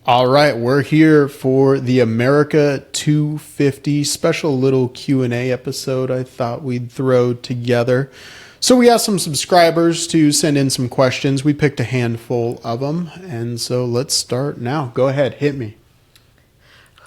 All right, we're here for the America 250 special little Q&A episode I thought we'd throw together. So we asked some subscribers to send in some questions. We picked a handful of them, and so let's start now. Go ahead, hit me.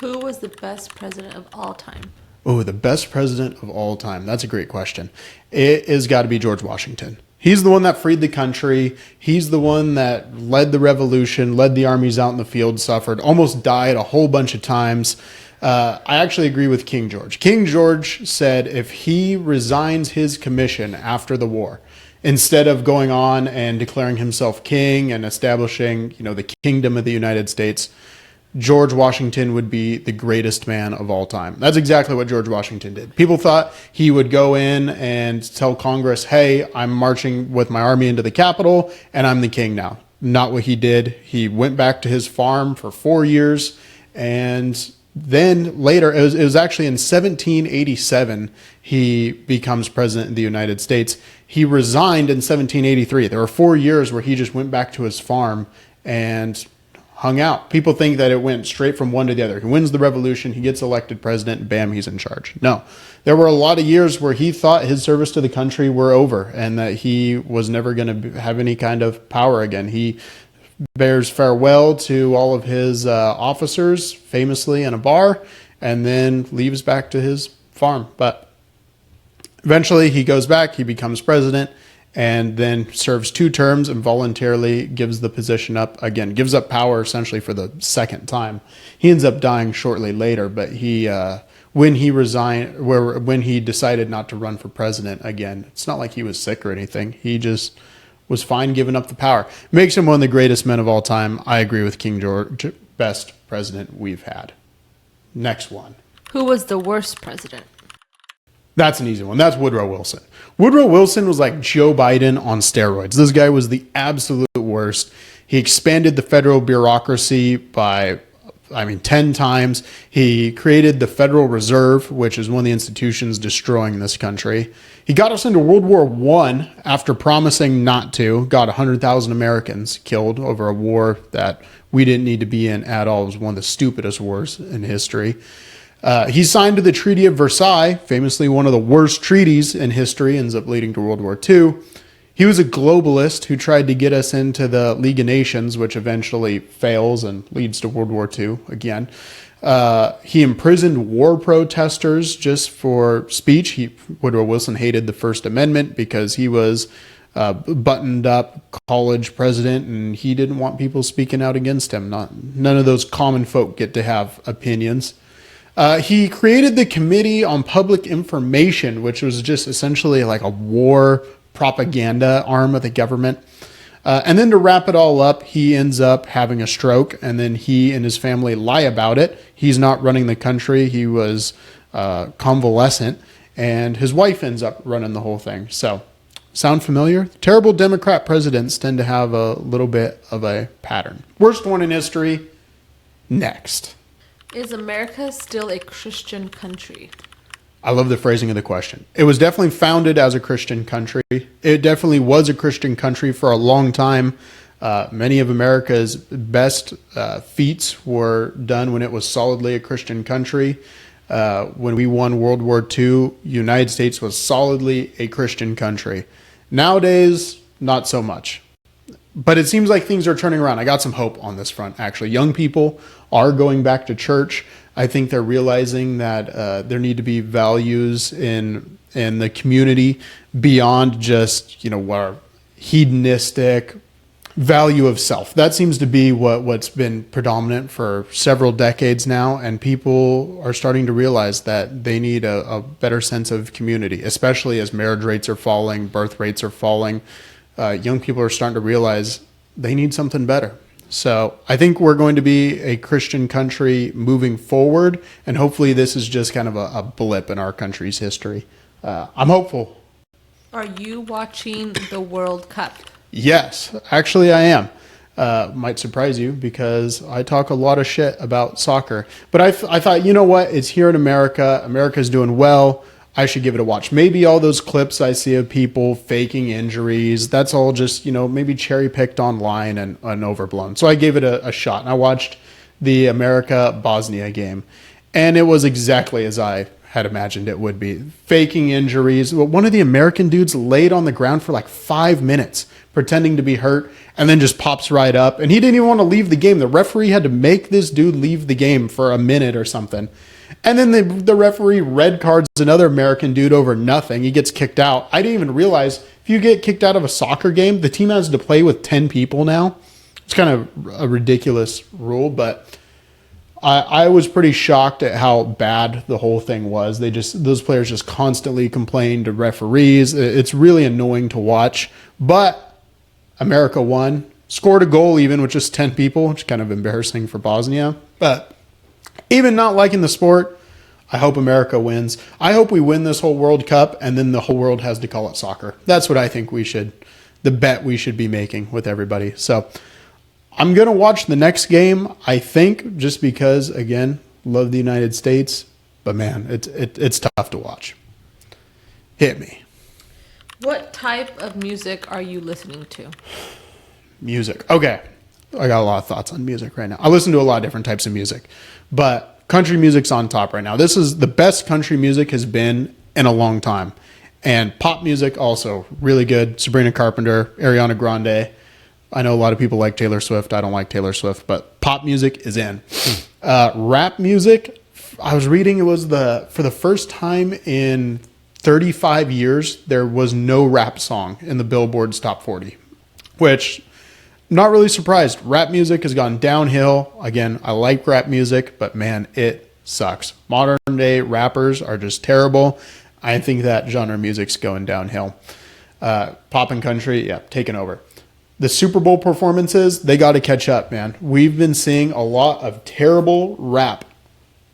Who was the best president of all time? Oh, the best president of all time. That's a great question. It has got to be George Washington. He's the one that freed the country. He's the one that led the revolution, led the armies out in the field, suffered, almost died a whole bunch of times. I actually agree with King George. King George said if he resigns his commission after the war, instead of going on and declaring himself king and establishing, the kingdom of the United States, George Washington would be the greatest man of all time. That's exactly what George Washington did. People thought he would go in and tell Congress, hey, I'm marching with my army into the Capitol and I'm the king now. Not what he did. He went back to his farm for 4 years, and then later, it was actually in 1787, he becomes president of the United States. He resigned in 1783. There were 4 years where he just went back to his farm and hung out. People think that it went straight from one to the other. He wins the revolution, he gets elected president, and bam, he's in charge. No, there were a lot of years where he thought his service to the country were over and that he was never going to have any kind of power again. He bears farewell to all of his officers, famously in a bar, and then leaves back to his farm. But eventually he goes back, he becomes president, and then serves 2 terms and voluntarily gives the position up again, gives up power essentially for the second time. He ends up dying shortly later, but when he decided not to run for president again, it's not like he was sick or anything. He just was fine giving up the power. Makes him one of the greatest men of all time. I agree with King George, best president we've had. Next one. Who was the worst president? That's an easy one. That's Woodrow Wilson. Woodrow Wilson was like Joe Biden on steroids. This guy was the absolute worst. He expanded the federal bureaucracy by 10 times. He created the Federal Reserve, which is one of the institutions destroying this country. He got us into World War I after promising not to. Got 100,000 Americans killed over a war that we didn't need to be in at all. It was one of the stupidest wars in history. He signed the Treaty of Versailles, famously one of the worst treaties in history, ends up leading to World War II. He was a globalist who tried to get us into the League of Nations, which eventually fails and leads to World War II again. He imprisoned war protesters just for speech. Woodrow Wilson hated the First Amendment because he was a buttoned up college president and he didn't want people speaking out against him. None of those common folk get to have opinions. He created the Committee on Public Information, which was just essentially like a war propaganda arm of the government. And then to wrap it all up, he ends up having a stroke, and then he and his family lie about it. He's not running the country. He was convalescent, and his wife ends up running the whole thing. So, sound familiar? Terrible Democrat presidents tend to have a little bit of a pattern. Worst one in history, next. Is America still a Christian country? I love the phrasing of the question. It was definitely founded as a Christian country. It definitely was a Christian country for a long time. Many of America's best feats were done when it was solidly a Christian country. When we won World War II, United States was solidly a Christian country. Nowadays, not so much. But it seems like things are turning around. I got some hope on this front, actually. Young people are going back to church. I think they're realizing that there need to be values in the community beyond just, our hedonistic value of self. That seems to be what's been predominant for several decades now, and people are starting to realize that they need a better sense of community, especially as marriage rates are falling, birth rates are falling. Young people are starting to realize they need something better. So I think we're going to be a Christian country moving forward, and hopefully this is just kind of a blip in our country's history. I'm hopeful. Are you watching the World Cup? Yes, actually I am. Might surprise you because I talk a lot of shit about soccer. But I thought, you know what? It's here in America. America's doing well. I should give it a watch. Maybe all those clips I see of people faking injuries, that's all just, maybe cherry picked online and overblown. So I gave it a shot, and I watched the America Bosnia game, and it was exactly as I had imagined it would be. Faking injuries. One of the American dudes laid on the ground for like 5 minutes pretending to be hurt and then just pops right up. And he didn't even want to leave the game. The referee had to make this dude leave the game for a minute or something. And then the referee red cards another American dude over nothing. He gets kicked out. I didn't even realize if you get kicked out of a soccer game, the team has to play with 10 people now. It's kind of a ridiculous rule, but I was pretty shocked at how bad the whole thing was. Those players just constantly complained to referees. It's really annoying to watch. But America won, scored a goal even with just 10 people, which is kind of embarrassing for Bosnia. But even not liking the sport, I hope America wins. I hope we win this whole World Cup, and then the whole world has to call it soccer. That's what I think the bet we should be making with everybody. So I'm going to watch the next game, I think, just because, again, love the United States. But, man, it's tough to watch. Hit me. What type of music are you listening to? Music. Okay. I got a lot of thoughts on music right now. I listen to a lot of different types of music. But country music's on top right now. This is the best country music has been in a long time. And pop music also really good. Sabrina Carpenter, Ariana Grande. I know a lot of people like Taylor Swift. I don't like Taylor Swift, but pop music is in. Rap music, I was reading it was for the first time in 35 years, there was no rap song in the Billboard's top 40, which I'm not really surprised. Rap music has gone downhill. Again, I like rap music, but man, it sucks. Modern day rappers are just terrible. I think that genre of music's going downhill. Pop and country, yeah, taking over. The Super Bowl performances, they got to catch up, man. We've been seeing a lot of terrible rap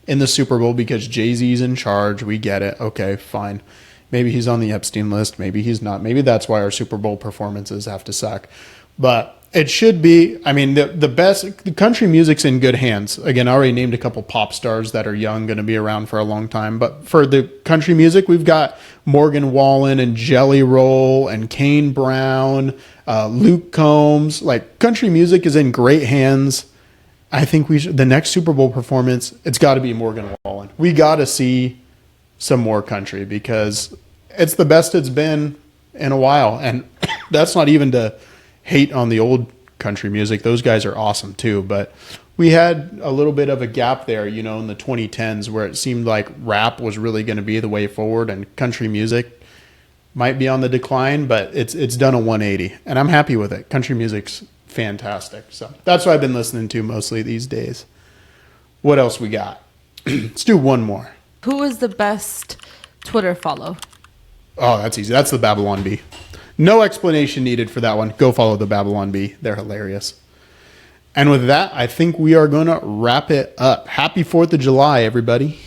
in the Super Bowl because Jay-Z's in charge. We get it. Okay, fine. Maybe he's on the Epstein list. Maybe he's not. Maybe that's why our Super Bowl performances have to suck. But it should be, I mean, the country music's in good hands. Again, I already named a couple pop stars that are young, going to be around for a long time. But for the country music, we've got Morgan Wallen and Jelly Roll and Kane Brown, Luke Combs. Like, country music is in great hands. I think the next Super Bowl performance, it's got to be Morgan Wallen. We got to see some more country because it's the best it's been in a while. And that's not even to hate on the old country music. Those guys are awesome too. But we had a little bit of a gap there, in the 2010s where it seemed like rap was really going to be the way forward and country music might be on the decline, but it's done a 180 and I'm happy with it. Country music's fantastic. So that's what I've been listening to mostly these days. What else we got? Let's do one more. Who is the best Twitter follow? Oh, that's easy. That's the Babylon Bee. No explanation needed for that one. Go follow the Babylon Bee. They're hilarious. And with that, I think we are going to wrap it up. Happy 4th of July, everybody.